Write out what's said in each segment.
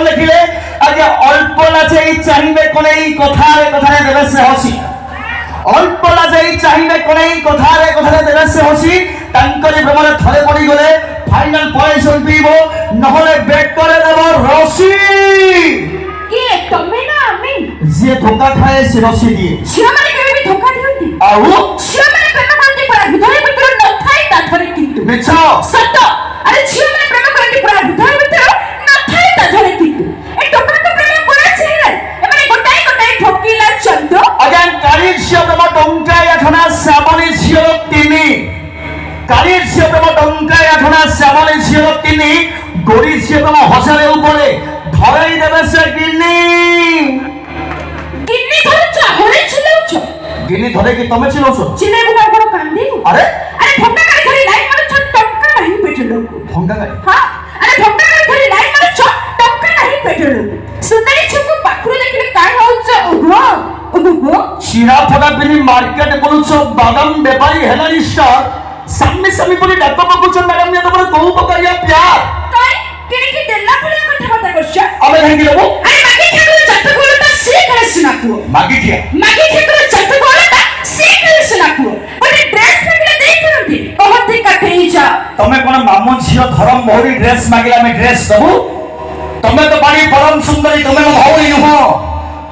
লেখিলে আজ অল্প লাজেই চাহিবে কোনেই কথারে কথারে দেবে সে হসি অল্প লাজেই চাহিবে কোনেই কথারে কথারে দেবে সে হসি তাঙ্করি ভ্রমণে থরে পড়ি গলে ফাইনাল পয়সন পিব নহলে বেট করে দেব রসি কি তুমি না আমি যে ধোকা খায় সে রসি দিয়ে ঝিଅମାନେ କେବେ ବି ଧୋକା ଦିଅନ୍ତି ଆଉ ଝିଅମାନେ ପ୍ରେମ କରନ୍ତି ପୁରା ହୃଦୟ ଭିତରୁ ନଥାଏ ତା ଧରେ କିନ୍ତୁ ମିଛ ସତ ଆରେ ଝିଅମାନେ ପ୍ରେମ କରନ୍ତି ପୁରା ହୃଦୟ ଭିତରୁ ନଥାଏ ତା ଧରେ କିନ୍ତୁ ଏ ଟୋକାଙ୍କ ପ୍ରେମ କରାଛି ଏମାନେ ଗୋଟାଏ ଗୋଟାଏ ଠକିଲା ଚନ୍ଦ ଆଜ୍ଞା କାଳି ଝିଅ ପ୍ରେମ ଟଙ୍କାଏ ଆଠଣା ଶ୍ୟାମଳୀ ଝିଅର ତିନି କାଳି ଝିଅ ପ୍ରେମ ଟଙ୍କାଏ ଆଠଣା ଶ୍ୟାମଳୀ ଝିଅର ତିନି ଗୋରି ଝିଅ ପ୍ରେମ ହଜାରେ ଉପରେ ଧରେଇ ଦେବେ ସେ ଗିନି କିନ୍ନି ଧରୁଛ ହଳେ ଚିଲଉଛ ଗିନି ଧରେ କି ତମେ ଚିଲଉଛ ଚିଲେଇବୁ ନା କଣ କାନ୍ଦିବୁ ଆରେ ଆରେ ଭଙ୍କା ଗାଡ଼ି ଧରି ଲାଇନ୍ ମାରୁଛ ଟଙ୍କା ନାହିଁ ପେଟ୍ରୋଲକୁ ଭଙ୍ଗା ଗାଡ଼ି ହଁ ଆରେ ଭଙ୍କା ଗାଡ଼ି ଧରି ଲାଇନ୍ ମାରୁଛ ଟଙ୍କା ନାହିଁ ପେଟ୍ରୋଲକୁ ସୁନ୍ଦରୀ ଝିଅକୁ ପାଖରୁ ଦେଖିଲେ କାଇଁ ହଉଛ ଓହୋ ଓହୋ ଚିରା ଫଟା ପିନ୍ଧି ମାର୍କେଟ ବୁଲୁଛ ବାଦାମ ବେପାରୀ ହେଲାଣି ଷ୍ଟାର ସାମନେ ସାମି ପରି ଡାକ ପକାଉଛ ମ୍ୟାଡାମ ଇଏ ତମର କୋଉ ପ୍ରକାରିଆ ପ୍ୟାର କାଇଁ କିଣିକି ଦେଲା ଭଳିଆ କଥାବାର୍ତ୍ତା କରୁଛ ଆମେ କାହିଁକି ଦେବୁ ଆରେ ମାଗି ଠାକୁର ଚାତକୋଳଟା ସିଏ କାଳେ ସୁନା ପୁଅ ମାଗିଠିଆ ମାଗି ଠାକୁର ଚାତକୋଳଟା ସିଏ କାଳେ ସୁନା ପୁଅ ଗୋଟେ ଡ୍ରେସ୍ ମାଗିଲେ ଦେଇପାରନ୍ତି କହନ୍ତି କାଠେଇ ଯା ତମେ କଣ ମାମୁ ଝିଅ ଧରମ ଭଉଣୀ ଡ୍ରେସ ମାଗିଲେ ଆମେ ଡ୍ରେସ ଦବୁ ତମେ ତ ବାଡ଼ି ପରମ ସୁନ୍ଦରୀ ତୁମେ ମୋ ଭଉଣୀ ନୁହଁ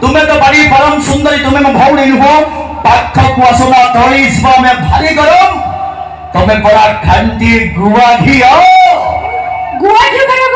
ତୁମେ ତ ବାଡ଼ି ପରମ ସୁନ୍ଦରୀ ତୁମେ ମୋ ଭଉଣୀ ନୁହଁ ପାଖକୁ ଆସନା ତଳି ଯିବ ଆମେ ଭାରି ଗରମ ତମେ ପରା ଖାଣ୍ଟି ଗୁଆ ଘିଅ ଗୁଆ ଘିଅ ଖାଇବାକୁ